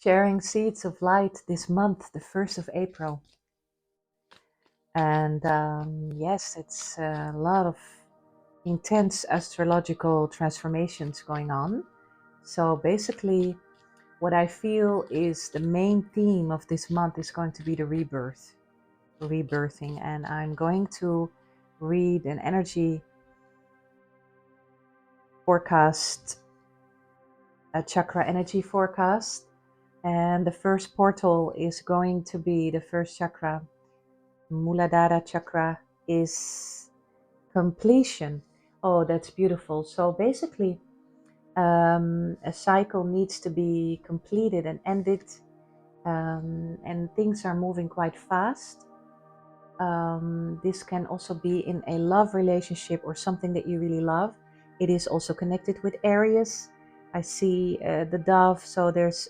sharing seeds of light this month, the 1st of April. And yes, it's a lot of intense astrological transformations going on. So basically, what I feel is the main theme of this month is going to be the rebirthing. And I'm going to read an energy forecast, a chakra energy forecast. And the first portal is going to be the first chakra. Muladhara chakra is completion. Oh, that's beautiful. So basically, a cycle needs to be completed and ended, and things are moving quite fast. This can also be in a love relationship or something that you really love. It is also connected with Aries. I see the dove, so there's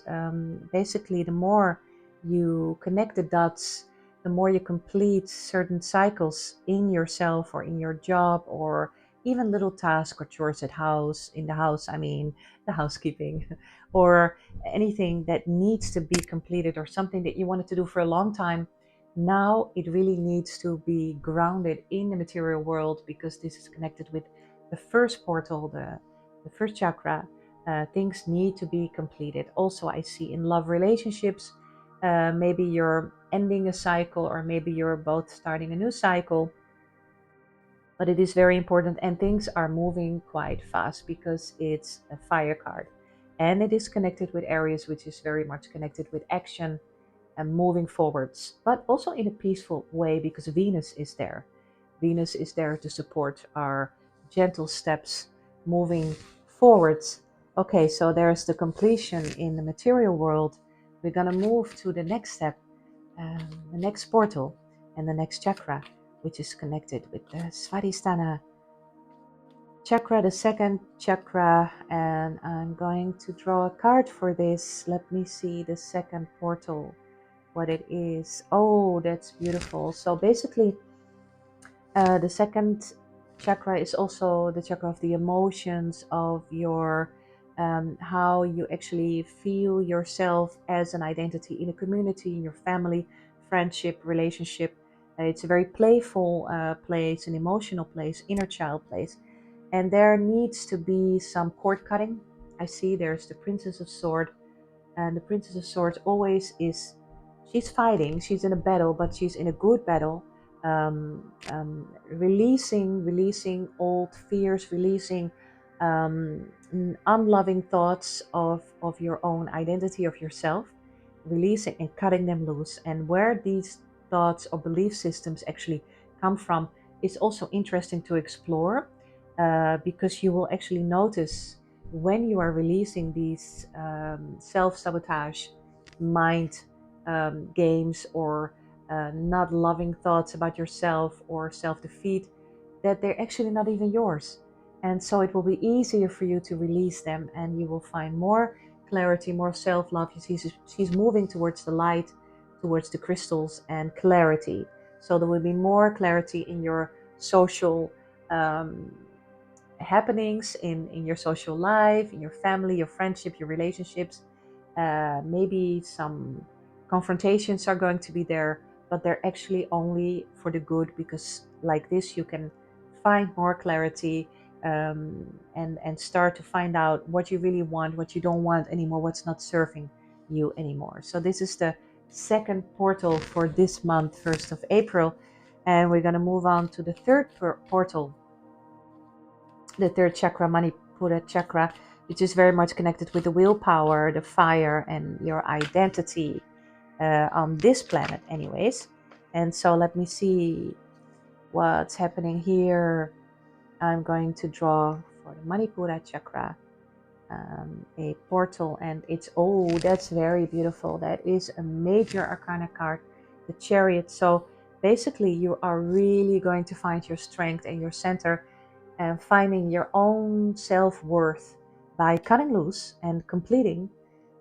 basically the more you connect the dots, the more you complete certain cycles in yourself or in your job, or even little tasks or chores in the house, I mean, the housekeeping, or anything that needs to be completed or something that you wanted to do for a long time. Now it really needs to be grounded in the material world, because this is connected with the first portal, the first chakra. Things need to be completed. Also, I see in love relationships, maybe you're ending a cycle, or maybe you're both starting a new cycle. But it is very important, and things are moving quite fast because it's a fire card. And it is connected with Aries, which is very much connected with action and moving forwards, but also in a peaceful way, because Venus is there. Venus is there to support our gentle steps moving forwards. Okay, so there's the completion in the material world. We're going to move to the next step, the next portal, and the next chakra, which is connected with the Svadhisthana chakra, the second chakra. And I'm going to draw a card for this. Let me see the second portal, what it is. Oh, that's beautiful. So basically, the second chakra is also the chakra of the emotions, of your how you actually feel yourself as an identity in a community, in your family, friendship, relationship. It's a very playful place, an emotional place, inner child place. And there needs to be some cord cutting. I see there's the Princess of Swords, and the Princess of Swords always is, she's fighting, she's in a battle, but she's in a good battle, releasing old fears, releasing unloving thoughts of your own identity, of yourself, releasing and cutting them loose. And where these thoughts or belief systems actually come from is also interesting to explore, because you will actually notice when you are releasing these self-sabotage mind games, or not loving thoughts about yourself, or self-defeat, that they're actually not even yours. And so it will be easier for you to release them, and you will find more clarity, more self-love. She's moving towards the light, towards the crystals and clarity. So there will be more clarity in your social happenings, in your social life, in your family, your friendship, your relationships. Maybe some confrontations are going to be there, but they're actually only for the good, because like this you can find more clarity, and start to find out what you really want, what you don't want anymore, what's not serving you anymore. So this is the second portal for this month, 1st of April. And we're going to move on to the third portal, the third chakra, Manipura chakra, which is very much connected with the willpower, the fire, and your identity on this planet anyways. And so let me see what's happening here. I'm going to draw for the Manipura chakra a portal, and it's, oh, that's very beautiful. That is a major arcana card, the Chariot. So basically you are really going to find your strength and your center, and finding your own self-worth by cutting loose and completing,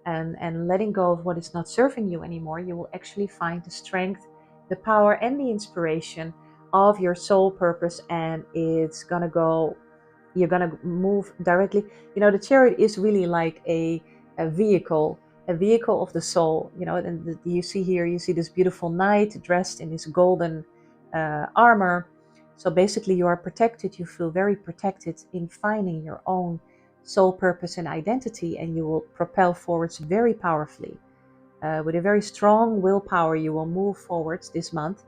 and letting go of what is not serving you anymore. You will actually find the strength, the power, and the inspiration of your soul purpose, and it's gonna go, you're gonna move directly. You know, the Chariot is really like a vehicle a vehicle of the soul, you know. And you see here, you see this beautiful knight dressed in his golden armor. So basically, you are protected. You feel very protected in finding your own soul purpose and identity, and you will propel forwards very powerfully. With a very strong willpower, you will move forwards this month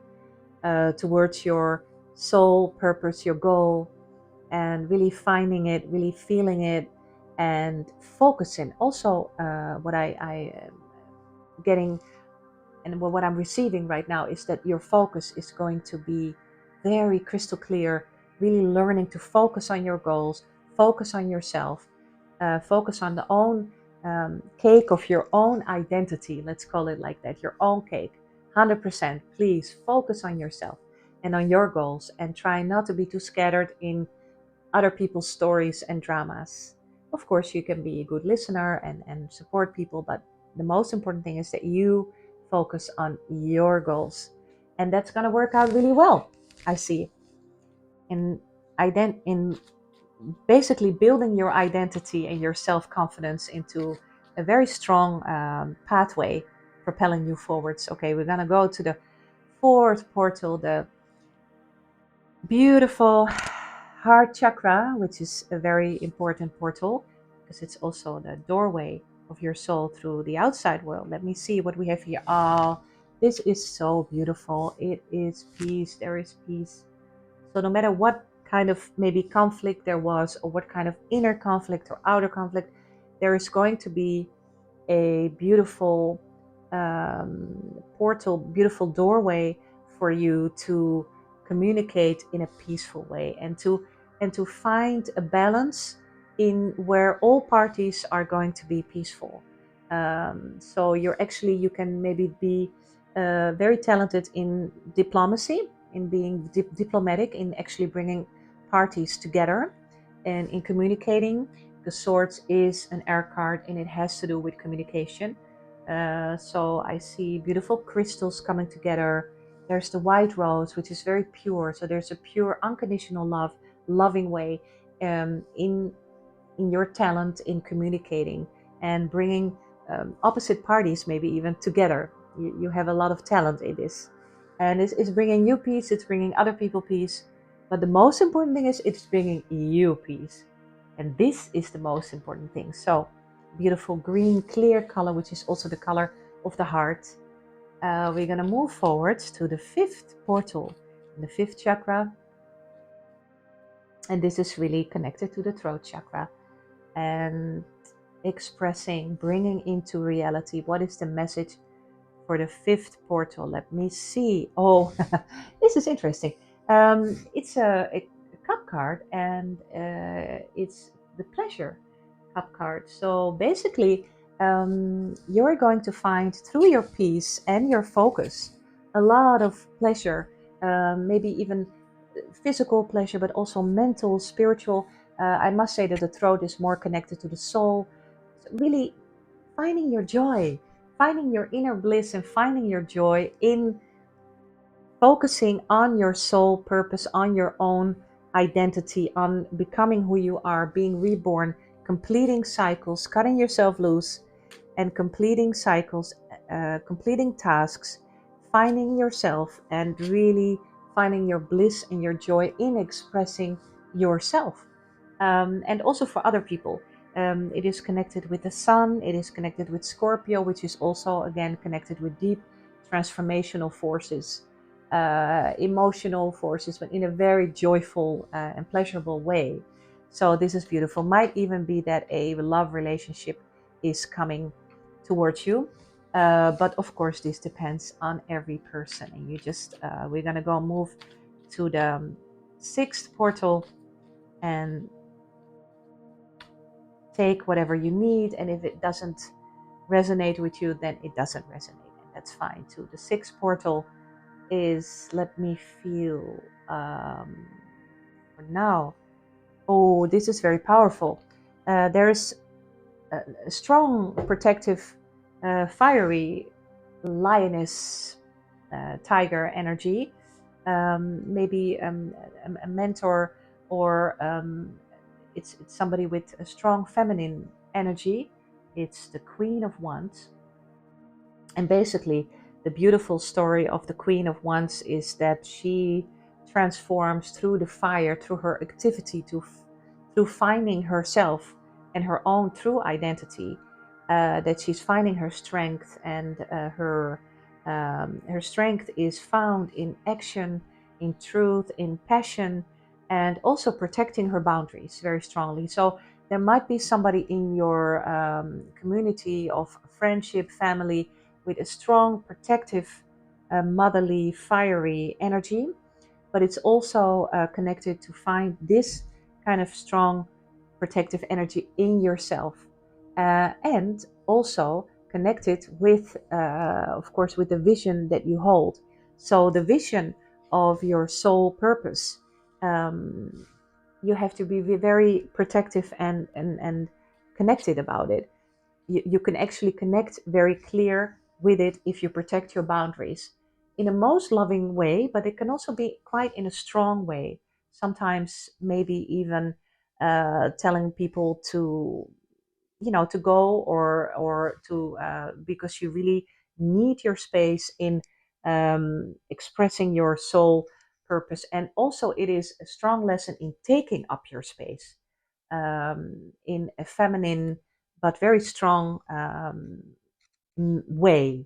towards your soul purpose, your goal, and really finding it, really feeling it, and focusing. Also, what I am getting and what I'm receiving right now is that your focus is going to be very crystal clear, really learning to focus on your goals, focus on yourself, focus on the own cake of your own identity. Let's call it like that, your own cake. 100%. Please focus on yourself and on your goals, and try not to be too scattered in other people's stories and dramas. Of course, you can be a good listener and support people, but the most important thing is that you focus on your goals. And that's going to work out really well, I see. In, in basically building your identity and your self-confidence into a very strong pathway, propelling you forwards. Okay, we're going to go to the fourth portal, the beautiful heart chakra, which is a very important portal because it's also the doorway of your soul through the outside world. Let me see what we have here. Oh, this is so beautiful. It is peace. There is peace. So no matter what kind of maybe conflict there was, or what kind of inner conflict or outer conflict, there is going to be a beautiful portal, beautiful doorway for you to communicate in a peaceful way, and to find a balance in where all parties are going to be peaceful. So you can maybe be very talented in diplomacy, in being diplomatic, in actually bringing parties together, and in communicating. The swords is an air card, and it has to do with communication. So I see beautiful crystals coming together. There's the white rose, which is very pure. So there's a pure, unconditional love, loving way in your talent in communicating and bringing opposite parties, maybe even together. You have a lot of talent in this, and it's bringing you peace. It's bringing other people peace. But the most important thing is it's bringing you peace. And this is the most important thing. So, beautiful green, clear color, which is also the color of the heart. We're going to move forward to the fifth portal, the fifth chakra. And this is really connected to the throat chakra. And expressing, bringing into reality, what is the message for the fifth portal? Let me see. Oh, this is interesting. It's a cup card, and it's the pleasure cup card. So basically, you're going to find through your peace and your focus a lot of pleasure, maybe even physical pleasure, but also mental, spiritual. I must say that the throat is more connected to the soul. So really finding your joy, finding your inner bliss, and finding your joy in focusing on your soul purpose, on your own identity, on becoming who you are, being reborn, completing cycles, cutting yourself loose, and completing cycles, completing tasks, finding yourself, and really finding your bliss and your joy in expressing yourself. And also for other people. It is connected with the sun, it is connected with Scorpio, which is also again connected with deep transformational forces, emotional forces, but in a very joyful and pleasurable way. So this is beautiful. Might even be that a love relationship is coming towards you. But of course, this depends on every person. And we're going to go move to the sixth portal and take whatever you need. And if it doesn't resonate with you, then it doesn't resonate. And that's fine too. The sixth portal is, let me feel, for now. Oh, this is very powerful. There's a strong protective, fiery lioness, tiger energy. Maybe a mentor, or it's somebody with a strong feminine energy It's the Queen of Wands. And basically, the beautiful story of the Queen of Wands is that she transforms through the fire, through her activity, through finding herself and her own true identity. That she's finding her strength, and her strength is found in action, in truth, in passion, and also protecting her boundaries very strongly. So there might be somebody in your community of friendship, family, with a strong, protective, motherly, fiery energy, but it's also connected to find this kind of strong, protective energy in yourself, and also connected with, of course, with the vision that you hold. So the vision of your soul purpose, you have to be very protective and connected about it. You can actually connect very clear with it if you protect your boundaries in a most loving way, but it can also be quite in a strong way. Sometimes maybe even telling people to, to go, or to, because you really need your space in expressing your soul purpose. And also it is a strong lesson in taking up your space, in a feminine but very strong way.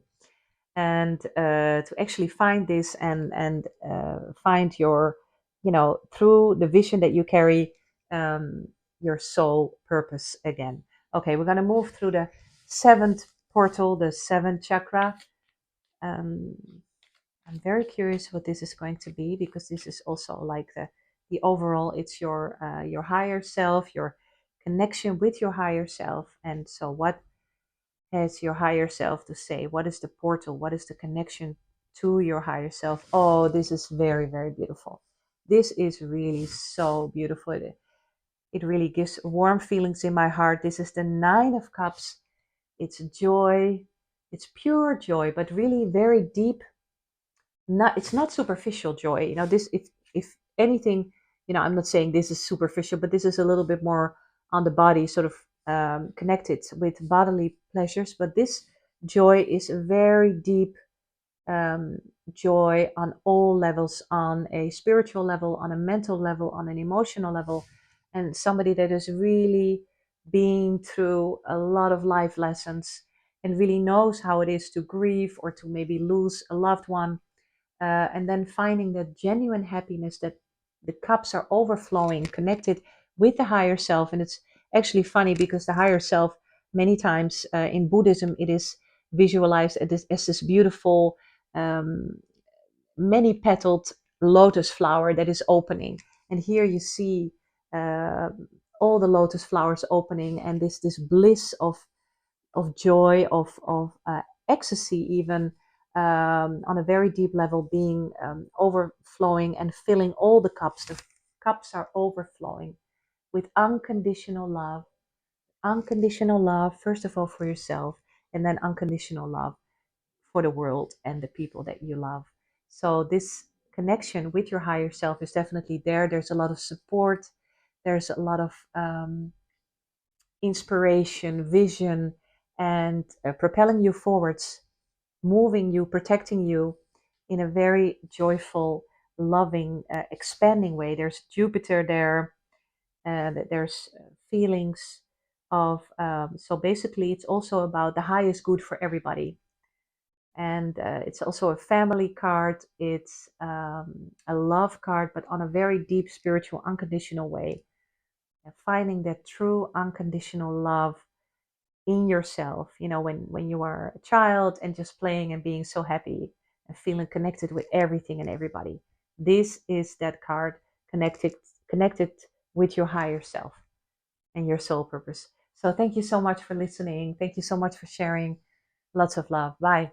And to actually find this, and find your, through the vision that you carry, um, your soul purpose again. Okay, we're going to move through the seventh portal, the seventh chakra. um, I'm very curious what this is going to be, because this is also like the overall, it's your higher self, your connection with your higher self. And so what has your higher self to say? What is the portal? What is the connection to your higher self? Oh, this is very, very beautiful. This is really so beautiful. It really gives warm feelings in my heart. This is the Nine of Cups. It's joy. It's pure joy, but really very deep. Not, it's not superficial joy. This, if anything, I'm not saying this is superficial, but this is a little bit more on the body, sort of connected with bodily pleasures. But this joy is a very deep um, joy on all levels, on a spiritual level, on a mental level, on an emotional level, and somebody that is really been through a lot of life lessons and really knows how it is to grieve or to maybe lose a loved one, and then finding that genuine happiness, that the cups are overflowing, connected with the higher self. And it's actually funny, because the higher self, many times in Buddhism, it is visualized as this beautiful, um, many petaled lotus flower that is opening. And here you see uh, all the lotus flowers opening, and this bliss of joy, of ecstasy, even on a very deep level, being overflowing and filling all the cups. The cups are overflowing with unconditional love. Unconditional love, first of all, for yourself, and then unconditional love for the world and the people that you love. So, this connection with your higher self is definitely there. There's a lot of support, there's a lot of inspiration, vision, and propelling you forwards, moving you, protecting you in a very joyful, loving, expanding way. There's Jupiter there, there's feelings of, so basically, it's also about the highest good for everybody. And it's also a family card, it's a love card, but on a very deep, spiritual, unconditional way. And finding that true unconditional love in yourself, when you are a child and just playing and being so happy and feeling connected with everything and everybody. This is that card, connected with your higher self and your soul purpose. So thank you so much for listening. Thank you so much for sharing. Lots of love. Bye.